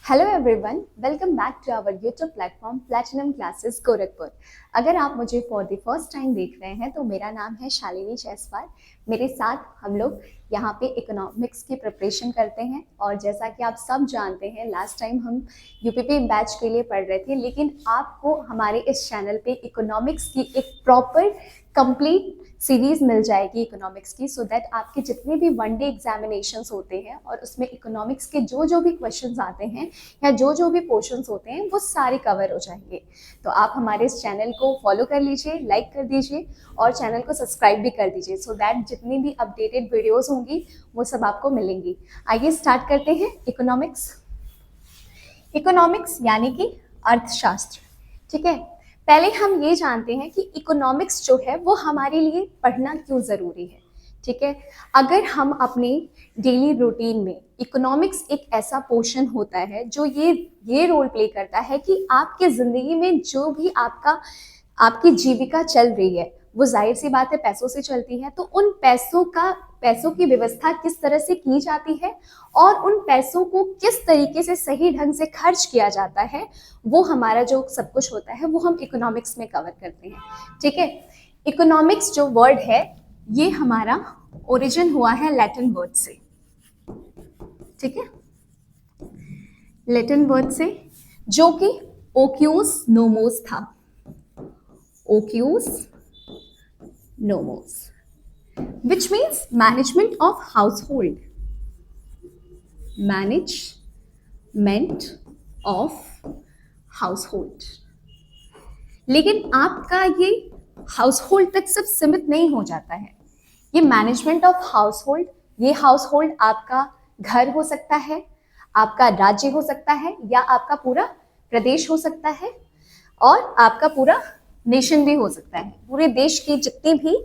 Hello everyone, welcome back to our YouTube platform Platinum Classes Gorakhpur. अगर आप मुझे for the first time देख रहे हैं तो मेरा नाम है शालिनी जायसवाल। मेरे साथ हम लोग यहाँ पे इकोनॉमिक्स की प्रिपरेशन करते हैं और जैसा कि आप सब जानते हैं लास्ट टाइम हम यूपीपी बैच के लिए पढ़ रहे थे, लेकिन आपको हमारे इस चैनल पे इकोनॉमिक्स की एक प्रॉपर कंप्लीट सीरीज मिल जाएगी इकोनॉमिक्स की, सो दैट आपके जितने भी वनडे एग्जामिनेशंस होते हैं और उसमें इकोनॉमिक्स के जो भी क्वेश्चंस आते हैं या जो भी पोर्शंस होते हैं वो सारे कवर हो जाएंगे। तो आप हमारे इस चैनल को फॉलो कर लीजिए, लाइक कर दीजिए और चैनल को सब्सक्राइब भी कर दीजिए, सो दैट जितनी भी अपडेटेड वीडियोस होंगी वो सब आपको मिलेंगी। आइए स्टार्ट करते हैं इकोनॉमिक्स। इकोनॉमिक्स यानी कि अर्थशास्त्र, ठीक है। पहले हम ये जानते हैं कि इकोनॉमिक्स जो है वो हमारे लिए पढ़ना क्यों ज़रूरी है, ठीक है। अगर हम अपने डेली रूटीन में, इकोनॉमिक्स एक ऐसा पोर्शन होता है जो ये रोल प्ले करता है कि आपके ज़िंदगी में जो भी आपकी जीविका चल रही है वो जाहिर सी बात है पैसों से चलती है। तो उन पैसों की व्यवस्था किस तरह से की जाती है और उन पैसों को किस तरीके से सही ढंग से खर्च किया जाता है, वो हमारा जो सब कुछ होता है वो हम इकोनॉमिक्स में कवर करते हैं, ठीक है। इकोनॉमिक्स जो वर्ड है ये हमारा ओरिजिन हुआ है लैटिन वर्ड से, ठीक है, लैटिन वर्ड से, जो कि ओक्यूस नोमोस था। ओक्यूस nomos which means management of household, management of household। लेकिन आपका ये हाउसहोल्ड तक सिर्फ सीमित नहीं हो जाता है। ये मैनेजमेंट ऑफ हाउसहोल्ड, ये हाउसहोल्ड आपका घर हो सकता है, आपका राज्य हो सकता है, या आपका पूरा प्रदेश हो सकता है, और आपका पूरा नेशन भी हो सकता है। पूरे देश की जितनी भी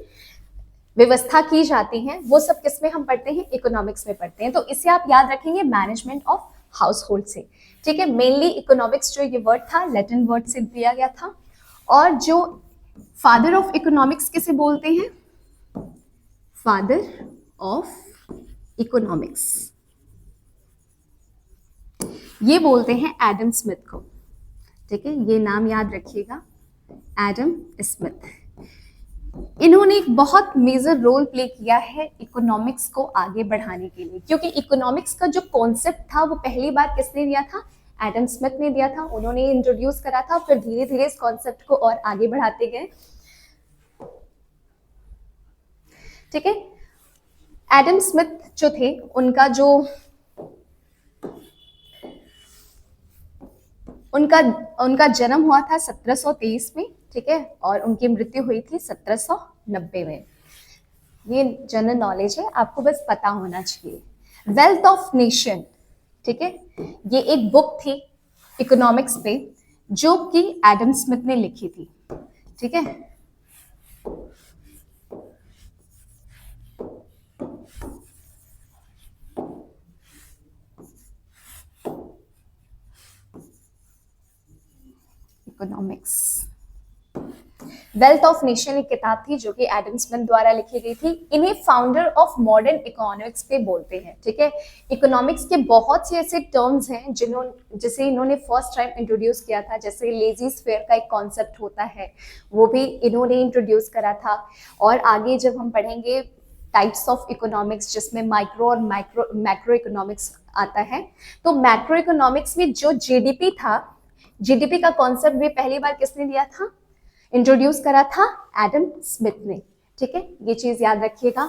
व्यवस्था की जाती है वो सब किस में हम पढ़ते हैं, इकोनॉमिक्स में पढ़ते हैं। तो इसे आप याद रखेंगे मैनेजमेंट ऑफ हाउस होल्ड से, ठीक है। मेनली इकोनॉमिक्स जो ये वर्ड था लैटिन वर्ड से दिया गया था। और जो फादर ऑफ इकोनॉमिक्स किसे बोलते हैं, फादर ऑफ इकोनॉमिक्स ये बोलते हैं एडम स्मिथ को, ठीक है। ये नाम याद रखिएगा, एडम स्मिथ। इन्होंने एक बहुत मेजर रोल प्ले किया है इकोनॉमिक्स को आगे बढ़ाने के लिए, क्योंकि इकोनॉमिक्स का जो कॉन्सेप्ट था वो पहली बार किसने दिया था, एडम स्मिथ ने दिया था। उन्होंने इंट्रोड्यूस करा था, फिर धीरे धीरे इस कॉन्सेप्ट को और आगे बढ़ाते गए, ठीक है। एडम स्मिथ जो थे उनका जन्म हुआ था 1723 में, ठीक है, और उनकी मृत्यु हुई थी 1790 में। ये जनरल नॉलेज है, आपको बस पता होना चाहिए। वेल्थ ऑफ नेशन, ठीक है, ये एक बुक थी इकोनॉमिक्स पे जो कि एडम स्मिथ ने लिखी थी, ठीक है। इकोनॉमिक्स, वेल्थ ऑफ नेशन एक किताब थी जो कि एडम स्मिथ द्वारा लिखी गई थी। इन्हें फाउंडर ऑफ मॉडर्न इकोनॉमिक्स पे बोलते हैं, ठीक है। इकोनॉमिक्स के बहुत से ऐसे टर्म्स हैं जिसे इन्होंने फर्स्ट टाइम इंट्रोड्यूस किया था, जैसे लेजी स्फेयर का एक कॉन्सेप्ट होता है वो भी इन्होंने इंट्रोड्यूस करा था। और आगे जब हम पढ़ेंगे टाइप्स ऑफ इकोनॉमिक्स जिसमें माइक्रो और मैक्रो इकोनॉमिक्स आता है, तो मैक्रो इकोनॉमिक्स में जो जीडीपी था, जीडीपी का कॉन्सेप्ट भी पहली बार किसने दिया था, इंट्रोड्यूस करा था एडम स्मिथ ने, ठीक है। ये चीज याद रखिएगा।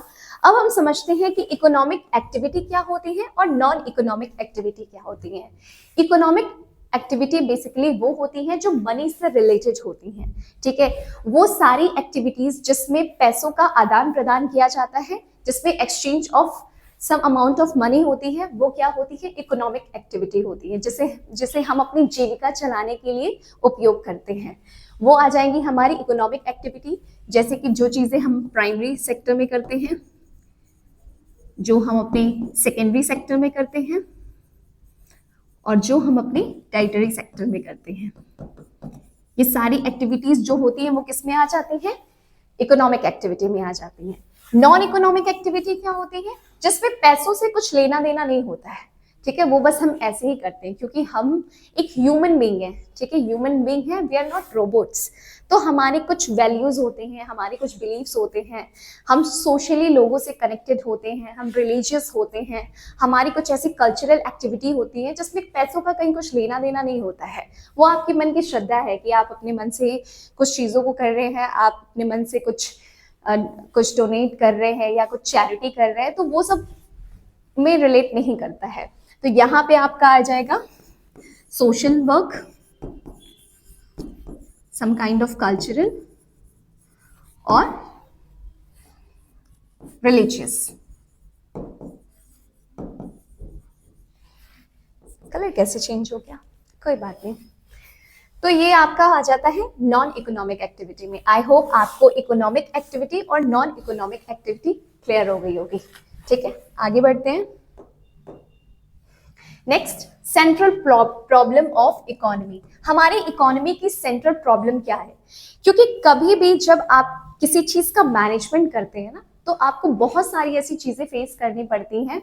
अब हम समझते हैं कि इकोनॉमिक एक्टिविटी क्या होती है और नॉन इकोनॉमिक एक्टिविटी क्या होती है। इकोनॉमिक एक्टिविटी बेसिकली वो होती है जो मनी से रिलेटेड होती हैं, ठीक है। वो सारी एक्टिविटीज जिसमें पैसों का आदान प्रदान किया जाता है, जिसमें exchange of some amount of money होती है, वो क्या होती है, इकोनॉमिक एक्टिविटी होती है, जिसे हम अपनी जीविका चलाने के लिए उपयोग करते हैं। वो आ जाएंगी हमारी इकोनॉमिक एक्टिविटी, जैसे कि जो चीजें हम प्राइमरी सेक्टर में करते हैं, जो हम अपने सेकेंडरी सेक्टर में करते हैं, और जो हम अपने टर्टियरी सेक्टर में करते हैं। ये सारी एक्टिविटीज जो होती हैं वो किस में आ जाती हैं, इकोनॉमिक एक्टिविटी में आ जाती हैं। नॉन इकोनॉमिक एक्टिविटी क्या होती है, जिसमें पैसों से कुछ लेना देना नहीं होता है, ठीक है, वो बस हम ऐसे ही करते हैं क्योंकि हम एक ह्यूमन बीइंग है, ठीक है, ह्यूमन बीइंग है, वी आर नॉट रोबोट्स। तो हमारे कुछ वैल्यूज होते हैं, हमारे कुछ बिलीव्स होते हैं, हम सोशली लोगों से कनेक्टेड होते हैं, हम रिलीजियस होते हैं, हमारी कुछ ऐसी कल्चरल एक्टिविटी होती है जिसमें पैसों का कहीं कुछ लेना देना नहीं होता है। वो आपके मन की श्रद्धा है कि आप अपने मन से कुछ चीज़ों को कर रहे हैं, आप अपने मन से कुछ डोनेट कर रहे हैं या कुछ चैरिटी कर रहे हैं, तो वो सब में रिलेट नहीं करता है। तो यहाँ पे आपका आ जाएगा social work, some kind of cultural और रिलीजियस। कलर कैसे चेंज हो गया, कोई बात नहीं। तो ये आपका आ जाता है नॉन इकोनॉमिक एक्टिविटी में। आई होप आपको इकोनॉमिक एक्टिविटी और नॉन इकोनॉमिक एक्टिविटी क्लियर हो गई होगी। ठीक है, आगे बढ़ते हैं। Next, central problem of economy. हमारी इकोनॉमी की सेंट्रल प्रॉब्लम क्या है? क्योंकि कभी भी जब आप किसी चीज का मैनेजमेंट करते हैं ना, तो आपको बहुत सारी ऐसी चीजें फेस करनी पड़ती हैं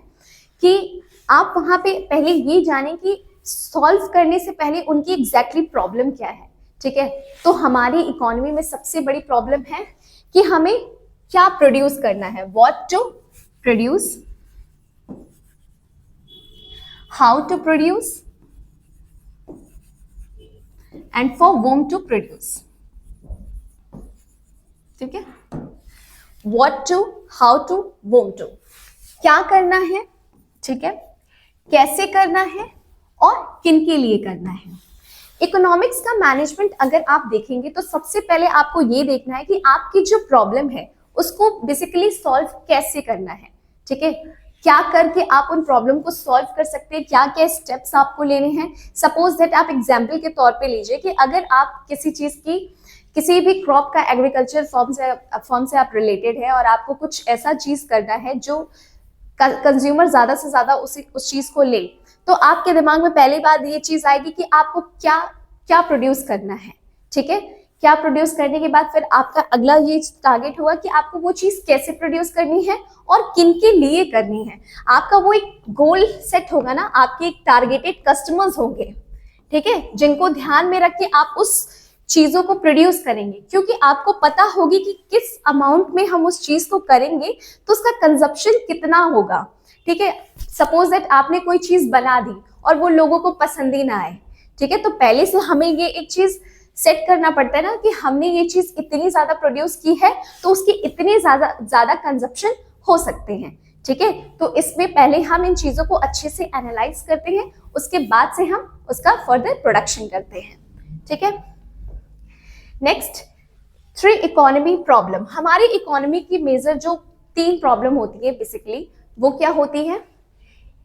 कि आप वहां पे पहले ये जानें कि सॉल्व करने से पहले उनकी एग्जैक्टली प्रॉब्लम क्या है। ठीक है, तो हमारी इकोनॉमी में सबसे बड़ी प्रॉब्लम है कि हमें क्या प्रोड्यूस करना है, what to produce, how to produce and for whom to produce। ठीक है, what to, how to, whom to, क्या करना है, ठीक है, कैसे करना है और किन के लिए करना है। इकोनॉमिक्स का मैनेजमेंट अगर आप देखेंगे तो सबसे पहले आपको ये देखना है कि आपकी जो प्रॉब्लम है उसको बेसिकली सॉल्व कैसे करना है। ठीक है, क्या करके आप उन प्रॉब्लम को सॉल्व कर सकते हैं, क्या क्या स्टेप्स आपको लेने हैं। सपोज दैट आप एग्जाम्पल के तौर पे लीजिए कि अगर आप किसी चीज की, किसी भी क्रॉप का एग्रीकल्चर फॉर्म से आप रिलेटेड है और आपको कुछ ऐसा चीज करना है जो कंज्यूमर ज्यादा से ज्यादा उस चीज को ले, तो आपके दिमाग में पहली बात ये चीज आएगी कि आपको क्या क्या प्रोड्यूस करना है। ठीक है, क्या प्रोड्यूस करने के बाद फिर आपका अगला ये टारगेट होगा कि आपको वो चीज कैसे प्रोड्यूस करनी है और किन के लिए करनी है। आपका वो एक गोल सेट होगा ना, आपके एक टारगेटेड कस्टमर्स होंगे, ठीक है, जिनको ध्यान में रख के आप उस चीजों को प्रोड्यूस करेंगे, क्योंकि आपको पता होगी कि किस अमाउंट में हम उस चीज को करेंगे तो उसका कंजप्शन कितना होगा। ठीक है, सपोज दैट आपने कोई चीज बना दी और वो लोगों को पसंद ही ना आए, ठीक है, तो पहले से हमें ये एक चीज सेट करना पड़ता है ना कि हमने ये चीज इतनी ज्यादा प्रोड्यूस की है तो उसकी इतने ज्यादा कंजप्शन हो सकते हैं। ठीक है, तो इसमें पहले हम इन चीजों को अच्छे से एनालाइज करते हैं, उसके बाद से हम उसका फर्दर प्रोडक्शन करते हैं। ठीक है, नेक्स्ट, 3 इकोनॉमी प्रॉब्लम। हमारी इकोनॉमी की मेजर जो 3 प्रॉब्लम होती है बेसिकली, वो क्या होती है?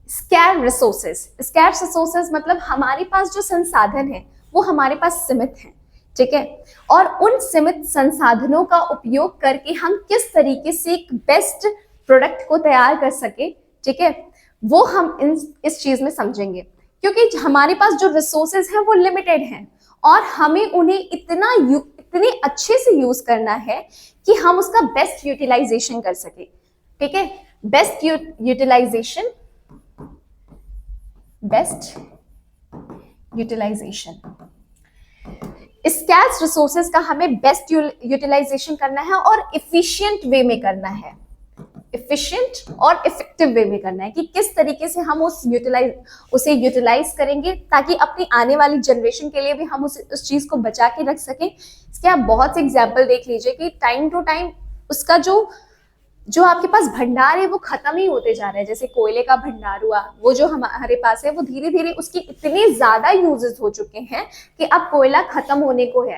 Scarce resources. स्कैर्स रिसोर्सेज मतलब हमारे पास जो संसाधन है वो हमारे पास सीमित है। ठीक है, और उन सीमित संसाधनों का उपयोग करके हम किस तरीके से एक बेस्ट प्रोडक्ट को तैयार कर सके, ठीक है, वो हम इस चीज में समझेंगे। क्योंकि हमारे पास जो रिसोर्सेज हैं वो लिमिटेड हैं और हमें उन्हें इतने अच्छे से यूज करना है कि हम उसका बेस्ट यूटिलाइजेशन कर सके। ठीक है, best utilisation, best utilisation. Scarce resources का हमें बेस्ट यूटिलाइजेशन करना है और इफिशिएंट वे में करना है, इफिशिएंट और इफेक्टिव वे में करना है कि किस तरीके से हम उसे यूटिलाइज करेंगे ताकि अपनी आने वाली जनरेशन के लिए भी हम उस चीज को बचा के रख सकें। इसके आप बहुत से एग्जाम्पल देख लीजिए कि टाइम टू टाइम उसका जो आपके पास भंडार है वो खत्म ही होते जा रहा है। जैसे कोयले का भंडार हुआ, वो जो हमारे पास है वो धीरे धीरे उसकी इतने ज्यादा यूजेस हो चुके हैं कि अब कोयला खत्म होने को है।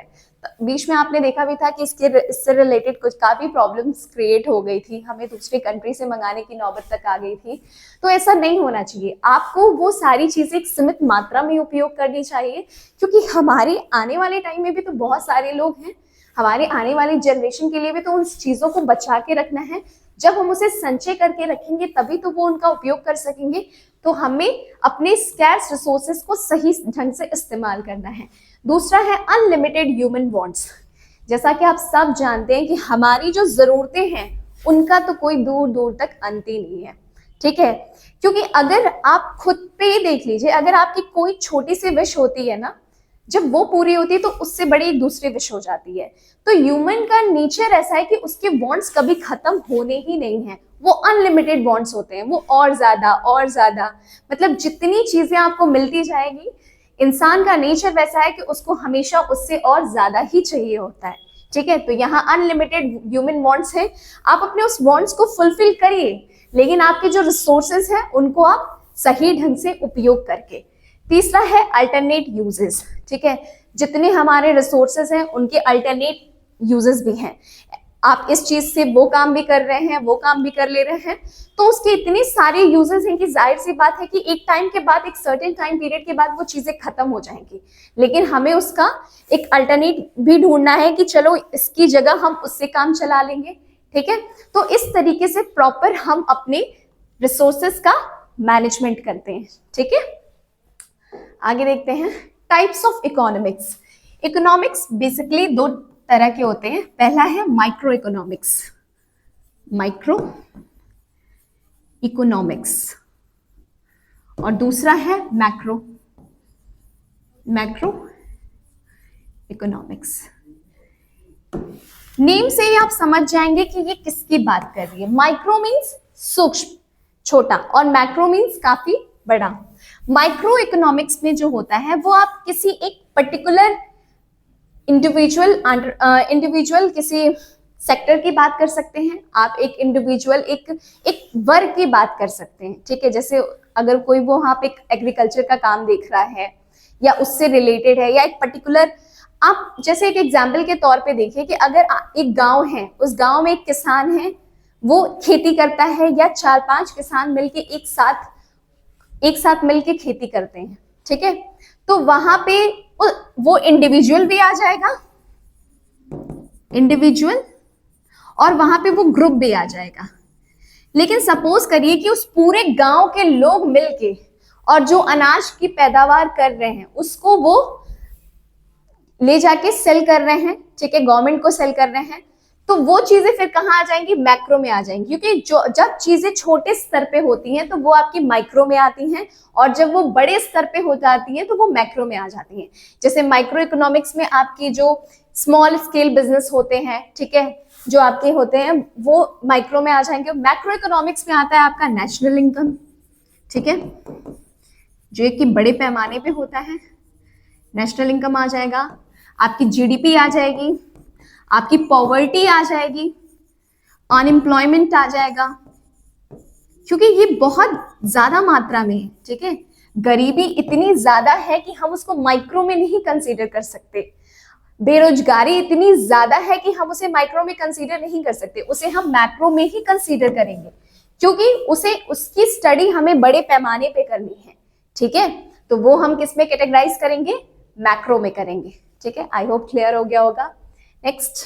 बीच में आपने देखा भी था कि इससे रिलेटेड कुछ काफी प्रॉब्लम्स क्रिएट हो गई थी, हमें दूसरी कंट्री से मंगाने की नौबत तक आ गई थी। तो ऐसा नहीं होना चाहिए, आपको वो सारी चीजें एक सीमित मात्रा में उपयोग करनी चाहिए, क्योंकि हमारे आने वाले टाइम में भी तो बहुत सारे लोग हैं, हमारे आने वाली जनरेशन के लिए भी तो उन चीजों को बचा के रखना है। जब हम उसे संचय करके रखेंगे तभी तो वो उनका उपयोग कर सकेंगे। तो हमें अपने स्कैर्स रिसोर्सेज को सही ढंग से इस्तेमाल करना है। दूसरा है अनलिमिटेड ह्यूमन वांट्स। जैसा कि आप सब जानते हैं कि हमारी जो जरूरतें हैं उनका तो कोई दूर दूर तक अंत ही नहीं है। ठीक है, क्योंकि अगर आप खुद पे ही देख लीजिए, अगर आपकी कोई छोटी सी विश होती है ना, जब वो पूरी होती है तो उससे बड़ी एक दूसरी विश हो जाती है। तो ह्यूमन का नेचर ऐसा है कि उसके बॉन्ड्स कभी खत्म होने ही नहीं है, वो अनलिमिटेड बॉन्ड्स होते हैं, वो और ज्यादा, मतलब जितनी चीजें आपको मिलती जाएगी, इंसान का नेचर वैसा है कि उसको हमेशा उससे और ज्यादा ही चाहिए होता है। ठीक है, तो यहाँ अनलिमिटेड ह्यूमन बॉन्ड्स है, आप अपने उस बॉन्ड्स को फुलफिल करिए, लेकिन आपके जो रिसोर्सेज हैं उनको आप सही ढंग से उपयोग करके। तीसरा है अल्टरनेट यूजेस। ठीक है, जितने हमारे रिसोर्सेज हैं उनके अल्टरनेट यूजेस भी हैं, आप इस चीज से वो काम भी कर रहे हैं, वो काम भी कर ले रहे हैं, तो उसके इतने सारे यूजेस हैं कि जाहिर सी बात है कि एक टाइम के बाद, एक सर्टेन टाइम पीरियड के बाद वो चीजें खत्म हो जाएंगी, लेकिन हमें उसका एक अल्टरनेट भी ढूंढना है कि चलो इसकी जगह हम उससे काम चला लेंगे। ठीक है, तो इस तरीके से प्रॉपर हम अपने रिसोर्सेस का मैनेजमेंट करते हैं। ठीक है, आगे देखते हैं types of economics. Economics basically दो तरह के होते हैं, पहला है माइक्रो इकोनॉमिक्स, माइक्रो इकोनॉमिक्स, और दूसरा है मैक्रो, मैक्रो इकोनॉमिक्स। नेम से ही आप समझ जाएंगे कि ये किसकी बात कर रही है। माइक्रो मीन्स सूक्ष्म, छोटा, और मैक्रो मीन्स काफी बड़ा। माइक्रो इकोनॉमिक्स में जो होता है वो आप किसी एक पर्टिकुलर इंडिविजुअल किसी सेक्टर की बात कर सकते हैं, आप एक इंडिविजुअल एक वर्ग की बात कर सकते हैं। ठीक है, जैसे अगर कोई वो वहाँ पे एग्रीकल्चर का काम देख रहा है या उससे रिलेटेड है, या एक पर्टिकुलर, आप जैसे एक एग्जाम्पल के तौर पे देखिए कि अगर एक गांव है, उस गांव में एक किसान है, वो खेती करता है, या 4-5 किसान मिलके एक साथ मिलके खेती करते हैं। ठीक है, तो वहां पे वो इंडिविजुअल भी आ जाएगा, इंडिविजुअल, और वहां पे वो ग्रुप भी आ जाएगा। लेकिन सपोज करिए कि उस पूरे गांव के लोग मिलके और जो अनाज की पैदावार कर रहे हैं उसको वो ले जाके सेल कर रहे हैं। ठीक है, गवर्नमेंट को सेल कर रहे हैं, तो वो चीजें फिर कहाँ आ जाएंगी, मैक्रो में आ जाएंगी, क्योंकि जब चीजें छोटे स्तर पे होती हैं तो वो आपकी माइक्रो में आती हैं, और जब वो बड़े स्तर पे हो जाती हैं तो वो मैक्रो में आ जाती हैं। जैसे माइक्रो इकोनॉमिक्स में आपकी जो स्मॉल स्केल बिजनेस होते हैं, ठीक है, जो आपके होते हैं वो माइक्रो में आ जाएंगे। मैक्रो इकोनॉमिक्स में आता है आपका नेशनल इनकम। ठीक है, जो एक कि बड़े पैमाने पे होता है, नेशनल इनकम आ जाएगा, आपकी जीडीपी आ जाएगी, आपकी पॉवर्टी आ जाएगी, अनएम्प्लॉयमेंट आ जाएगा, क्योंकि ये बहुत ज्यादा मात्रा में है। ठीक है, गरीबी इतनी ज्यादा है कि हम उसको माइक्रो में नहीं कंसीडर कर सकते, बेरोजगारी इतनी ज्यादा है कि हम उसे माइक्रो में कंसीडर नहीं कर सकते, उसे हम मैक्रो में ही कंसीडर करेंगे, क्योंकि उसकी स्टडी हमें बड़े पैमाने पे करनी है। ठीक है, तो वो हम किस में कैटेगराइज करेंगे, मैक्रो में करेंगे। ठीक है, आई होप क्लियर हो गया होगा। Next,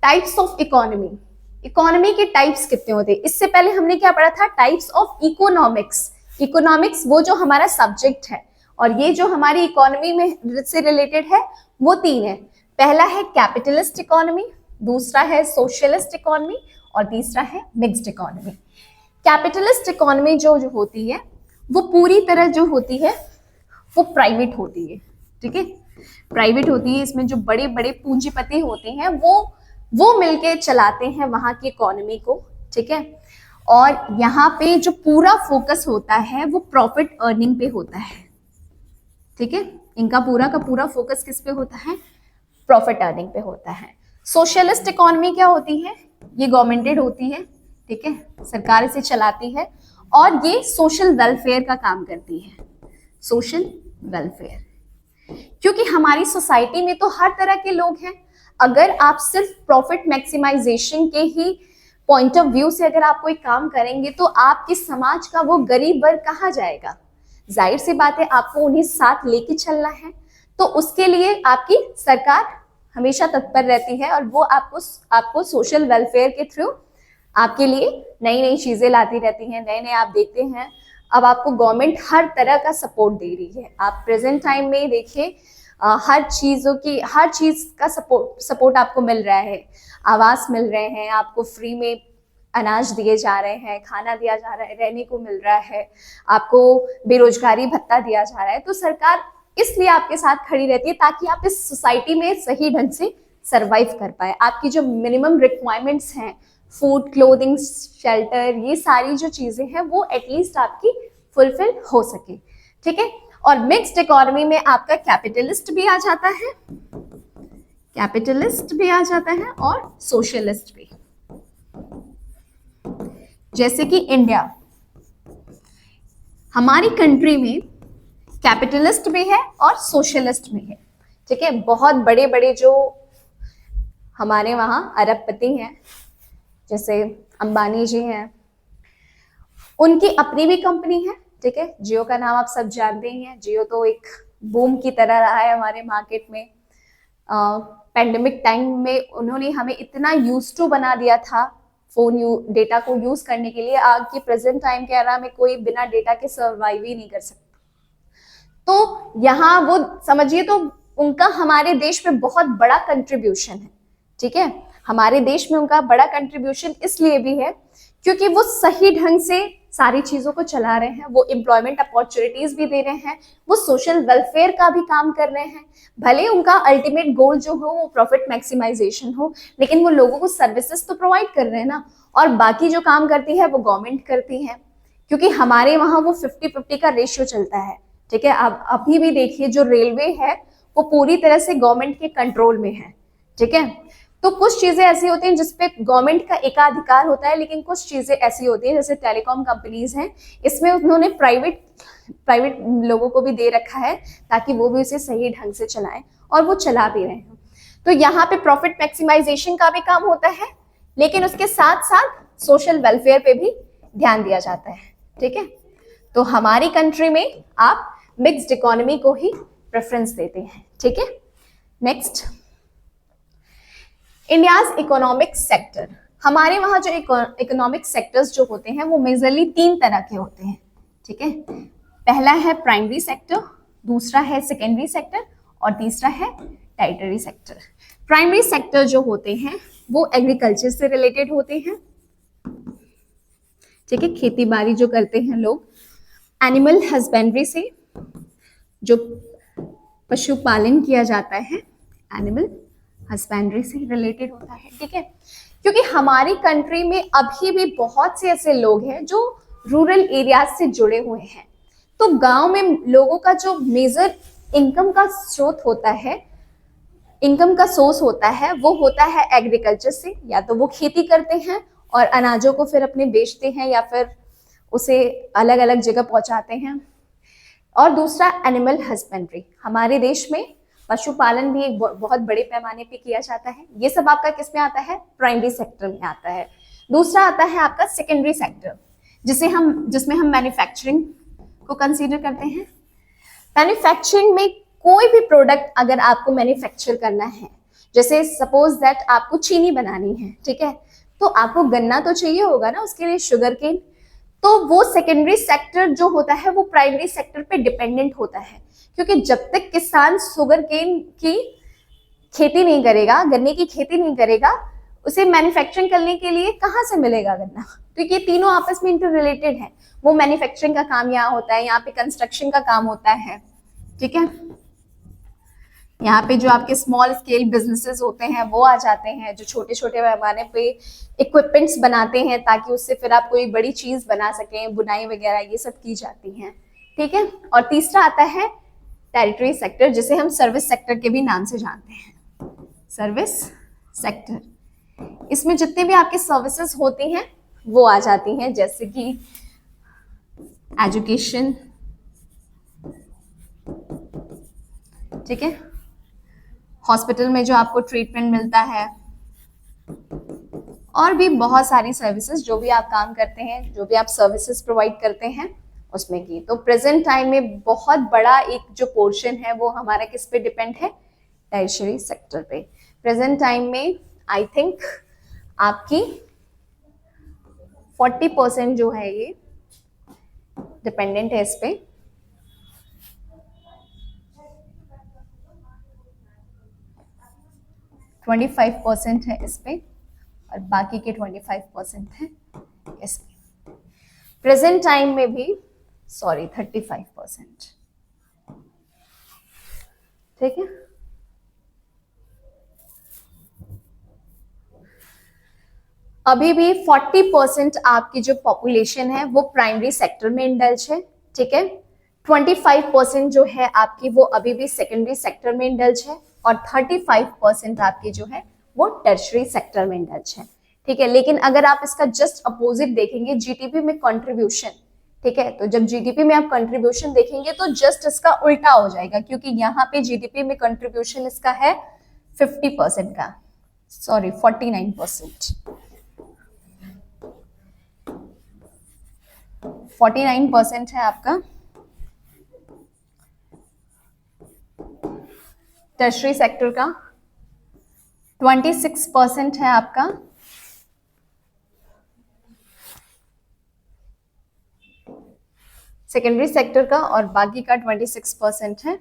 types of economy. Economy के टाइप्स कितने होते हैं, इससे पहले हमने क्या पढ़ा था, टाइप्स ऑफ इकोनॉमिक्स। इकोनॉमिक्स वो जो हमारा सब्जेक्ट है, और ये जो हमारी इकोनॉमी में से रिलेटेड है वो 3 है। पहला है कैपिटलिस्ट इकोनॉमी, दूसरा है सोशलिस्ट इकोनॉमी, और तीसरा है मिक्स्ड इकोनॉमी। कैपिटलिस्ट इकोनॉमी जो होती है वो पूरी तरह जो होती है वो प्राइवेट होती है। ठीक है, प्राइवेट होती है, इसमें जो बड़े बड़े पूंजीपति होते हैं वो मिलके चलाते हैं वहां की इकोनॉमी को। ठीक है, और यहाँ पे जो पूरा फोकस होता है वो प्रॉफिट अर्निंग पे होता है। ठीक है, इनका पूरा का पूरा फोकस किस पे होता है, प्रॉफिट अर्निंग पे होता है। सोशलिस्ट इकोनॉमी क्या होती है, ये गवर्नमेंटेड होती है। ठीक है, सरकार इसे चलाती है, और ये सोशल वेलफेयर का काम करती है, सोशल वेलफेयर, क्योंकि हमारी सोसाइटी में तो हर तरह के लोग हैं। अगर आप सिर्फ प्रॉफिट मैक्सिमाइजेशन के ही पॉइंट ऑफ व्यू से अगर आप कोई काम करेंगे तो आपके समाज का वो गरीब वर्ग कहाँ जाएगा। जाहिर सी बात है आपको उन्हें साथ लेके चलना है, तो उसके लिए आपकी सरकार हमेशा तत्पर रहती है, और वो आपको सोशल वेलफेयर के थ्रू आपके लिए नई नई चीजें लाती रहती हैं। नए नए आप देखते हैं अब आपको गवर्नमेंट हर तरह का सपोर्ट दे रही है। आप प्रेजेंट टाइम में देखिए हर चीज का सपोर्ट आपको मिल रहा है, आवास मिल रहे हैं, आपको फ्री में अनाज दिए जा रहे हैं, खाना दिया जा रहा है, रहने को मिल रहा है, आपको बेरोजगारी भत्ता दिया जा रहा है, तो सरकार इसलिए आपके साथ खड़ी रहती है ताकि आप इस सोसाइटी में सही ढंग से सरवाइव कर पाए। आपकी जो मिनिमम रिक्वायरमेंट्स हैं, फूड, क्लोथिंग, शेल्टर, ये सारी जो चीजें हैं वो एटलीस्ट आपकी फुलफिल हो सके, ठीक है। और मिक्स्ड इकोनॉमी में आपका कैपिटलिस्ट भी आ जाता है, कैपिटलिस्ट भी आ जाता है और सोशलिस्ट भी। जैसे कि इंडिया, हमारी कंट्री में कैपिटलिस्ट भी है और सोशलिस्ट भी है, ठीक है। बहुत बड़े बड़े जो हमारे वहाँ अरबपति हैं, जैसे अंबानी जी हैं, उनकी अपनी भी कंपनी है, ठीक है। जियो का नाम आप सब जानते ही हैं। जियो तो एक बूम की तरह रहा है हमारे मार्केट में। पैंडेमिक टाइम में उन्होंने हमें इतना यूज टू बना दिया था फोन डेटा को यूज करने के लिए, आज के प्रेजेंट टाइम के era में कोई बिना डेटा के सर्वाइव ही नहीं कर सकता। तो यहाँ वो समझिए, तो उनका हमारे देश में बहुत बड़ा कंट्रीब्यूशन है, ठीक है। हमारे देश में उनका बड़ा कंट्रीब्यूशन इसलिए भी है क्योंकि वो सही ढंग से सारी चीजों को चला रहे हैं, वो एम्प्लॉयमेंट अपॉर्चुनिटीज भी दे रहे हैं, वो सोशल वेलफेयर का भी काम कर रहे हैं। भले उनका अल्टीमेट गोल जो हो वो प्रॉफिट मैक्सिमाइजेशन हो, लेकिन वो लोगों को सर्विसेज तो प्रोवाइड कर रहे हैं ना। और बाकी जो काम करती है वो गवर्नमेंट करती है, क्योंकि हमारे वहाँ वो 50-50 का रेशियो चलता है, ठीक है। अब अभी भी देखिए, जो रेलवे है वो पूरी तरह से गवर्नमेंट के कंट्रोल में है, ठीक है। तो कुछ चीजें ऐसी होती हैं जिसपे गवर्नमेंट का एकाधिकार होता है, लेकिन कुछ चीजें ऐसी होती हैं, जैसे टेलीकॉम कंपनीज हैं, इसमें उन्होंने प्राइवेट लोगों को भी दे रखा है ताकि वो भी उसे सही ढंग से चलाएं, और वो चला भी रहे हैं। तो यहाँ पे प्रॉफिट मैक्सिमाइजेशन का भी काम होता है, लेकिन उसके साथ साथ सोशल वेलफेयर पे भी ध्यान दिया जाता है, ठीक है। तो हमारी कंट्री में आप मिक्स्ड इकोनॉमी को ही प्रेफरेंस देते हैं, ठीक है। Next, India's economic sector. हमारे वहां जो इकोनॉमिक सेक्टर्स जो होते हैं वो मेजरली 3 तरह के होते हैं, ठीक है। पहला है प्राइमरी सेक्टर, दूसरा है सेकेंडरी सेक्टर और तीसरा है टर्शियरी सेक्टर। प्राइमरी सेक्टर जो होते हैं वो एग्रीकल्चर से रिलेटेड होते हैं, ठीक है, खेती बाड़ी जो करते हैं लोग। एनिमल हस्बेंड्री से, जो पशुपालन किया जाता है, एनिमल हस्बेंड्री से रिलेटेड होता है, ठीक है। क्योंकि हमारी कंट्री में अभी भी बहुत से ऐसे लोग हैं जो रूरल एरियाज से जुड़े हुए हैं। तो गांव में लोगों का जो मेजर इनकम का स्रोत होता है, इनकम का सोर्स होता है, वो होता है एग्रीकल्चर से। या तो वो खेती करते हैं और अनाजों को फिर अपने बेचते हैं या फिर उसे अलग अलग जगह पहुंचाते हैं। और दूसरा एनिमल हस्बेंड्री, हमारे देश में पशुपालन भी एक बहुत बड़े पैमाने पे किया जाता है। ये सब आपका किस में आता है? प्राइमरी सेक्टर में आता है। दूसरा आता है आपका सेकेंडरी सेक्टर, जिसमें हम मैन्युफैक्चरिंग को कंसीडर करते हैं। मैन्युफैक्चरिंग में कोई भी प्रोडक्ट अगर आपको मैन्युफैक्चर करना है, जैसे सपोज दैट आपको चीनी बनानी है, ठीक है, तो आपको गन्ना तो चाहिए होगा ना, उसके लिए शुगर केन। तो वो सेकेंडरी सेक्टर जो होता है वो प्राइमरी सेक्टर पे डिपेंडेंट होता है, क्योंकि जब तक किसान शुगर केन की खेती नहीं करेगा, गन्ने की खेती नहीं करेगा, उसे मैन्युफैक्चरिंग करने के लिए कहाँ से मिलेगा गन्ना? तो ये तीनों आपस में इंटर रिलेटेड है। वो मैन्युफैक्चरिंग का काम यहाँ होता है, यहाँ पे कंस्ट्रक्शन का काम होता है, ठीक है। यहाँ पे जो आपके स्मॉल स्केल बिजनेसेस होते हैं वो आ जाते हैं, जो छोटे छोटे पैमाने पे इक्विपमेंट्स बनाते हैं ताकि उससे फिर आप कोई बड़ी चीज बना सकें, बुनाई वगैरह ये सब की जाती हैं, ठीक है। और तीसरा आता है टेरिटरी सेक्टर, जिसे हम सर्विस सेक्टर के भी नाम से जानते हैं। सर्विस सेक्टर, इसमें जितने भी आपके सर्विसेज होती हैं वो आ जाती हैं, जैसे कि एजुकेशन, ठीक है, हॉस्पिटल में जो आपको ट्रीटमेंट मिलता है, और भी बहुत सारी सर्विसेज जो भी आप काम करते हैं, जो भी आप सर्विसेज प्रोवाइड करते हैं उसमें की। तो प्रेजेंट टाइम में बहुत बड़ा एक जो पोर्शन है वो हमारा किस पे डिपेंड है? टर्शियरी सेक्टर पे। प्रेजेंट टाइम में आई थिंक आपकी 40% जो है ये डिपेंडेंट है इस पे। 25% है इस पे और बाकी के 25% है प्रेजेंट टाइम में भी 35%। ठीक है, अभी भी 40% आपकी जो पॉपुलेशन है वो प्राइमरी सेक्टर में इंडल्ज है। ठीक है, 25% जो है आपकी वो अभी भी सेकेंडरी सेक्टर में इंडल्ज है, और 35% आपकी जो है वो टर्शरी सेक्टर में इंडल्ज है। ठीक है, लेकिन अगर आप इसका जस्ट अपोजिट देखेंगे जीडीपी में कंट्रीब्यूशन, ठीक है, तो जब जीडीपी में आप कंट्रीब्यूशन देखेंगे तो जस्ट इसका उल्टा हो जाएगा, क्योंकि यहाँ पे जीडीपी में कंट्रीब्यूशन इसका है 50% का, 49%। 49% है आपका टर्शरी सेक्टर का, 26% है आपका सेकेंडरी सेक्टर का, और बाकी का 26% है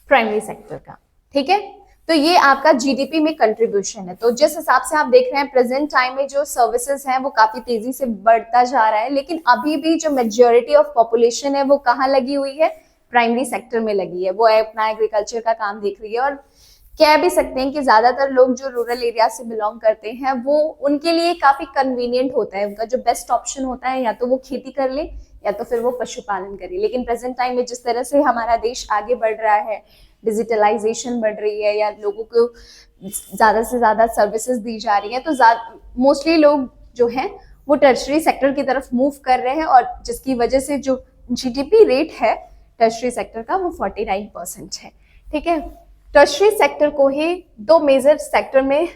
प्राइमरी सेक्टर का। ठीक है, तो ये आपका जीडीपी में कंट्रीब्यूशन है। तो जिस हिसाब से आप देख रहे हैं प्रेजेंट टाइम में जो सर्विसेज हैं वो काफी तेजी से बढ़ता जा रहा है, लेकिन अभी भी जो मेजॉरिटी ऑफ पॉपुलेशन है वो कहाँ लगी हुई है, प्राइमरी सेक्टर में लगी है। वो अपना एग्रीकल्चर का काम देख रही है, और कह भी सकते हैं कि ज्यादातर लोग जो रूरल एरिया से बिलोंग करते हैं वो उनके लिए काफी कन्वीनियंट होता है, उनका जो बेस्ट ऑप्शन होता है या तो वो खेती कर ले या तो फिर वो पशुपालन करे। लेकिन प्रेजेंट टाइम में जिस तरह से हमारा देश आगे बढ़ रहा है, डिजिटलाइजेशन बढ़ रही है या लोगों को ज्यादा से ज्यादा सर्विसेज दी जा रही है, तो मोस्टली लोग जो हैं वो टर्शरी सेक्टर की तरफ मूव कर रहे हैं, और जिसकी वजह से जो जीडीपी रेट है टर्शरी सेक्टर का वो 49% है। ठीक है, टर्शरी सेक्टर को ही दो मेजर सेक्टर में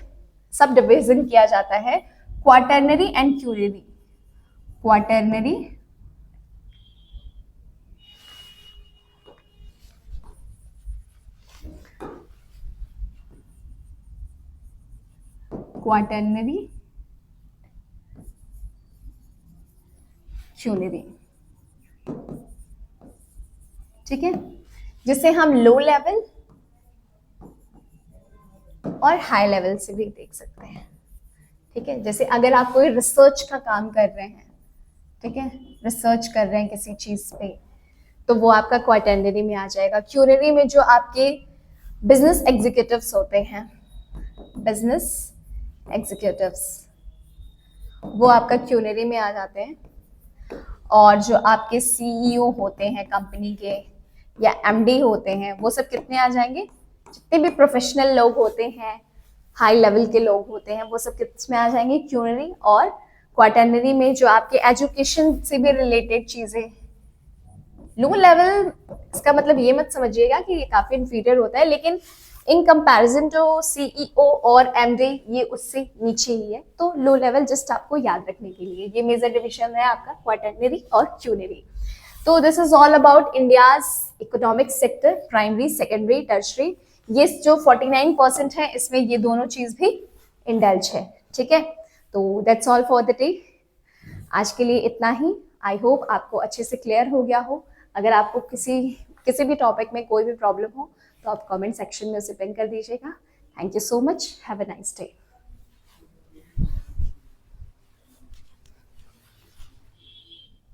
सब डिविजन किया जाता है, क्वाटरनरी एंड क्यूरियरी। क्वाटरनरी क्यूरियरी, ठीक है, जिसे हम लो लेवल और हाई लेवल से भी देख सकते हैं। ठीक है, जैसे अगर आप कोई रिसर्च का काम कर रहे हैं, ठीक है, रिसर्च कर रहे हैं किसी चीज पे, तो वो आपका क्वाटरनरी में आ जाएगा। क्यूरियरी में जो आपके बिजनेस एग्जीक्यूटिव्स होते हैं, बिजनेस एग्जीक्यूटिव्स, वो आपका क्यूरियरी में आ जाते हैं। और जो आपके सीईओ होते हैं कंपनी के या एमडी होते हैं, वो सब कितने आ जाएंगे, जितने भी प्रोफेशनल लोग होते हैं, हाई लेवल के लोग होते हैं, वो सब किस में आ जाएंगे, क्यूरियरी। और क्वाटरनरी में जो आपके एजुकेशन से भी रिलेटेड चीजें, लो लेवल इसका मतलब ये मत समझिएगा कि ये काफी इंफीरियर होता है, लेकिन इन कंपैरिजन जो सीईओ और एमडी ये उससे नीचे ही है। तो लो लेवल जस्ट आपको याद रखने के लिए ये मेजर डिविजन है आपका क्वाटरनरी और क्यूरियरी। तो this is all about India's economic sector, primary, secondary, tertiary. ये जो 49% है इसमें ये दोनों चीज भी इंडल्ज है। ठीक है, तो that's all for the day. आज के लिए इतना ही। आई होप आपको अच्छे से क्लियर हो गया हो। अगर आपको किसी भी टॉपिक में कोई भी प्रॉब्लम हो तो आप कमेंट सेक्शन में उसे पिन कर दीजिएगा। Thank you so much, have a nice day.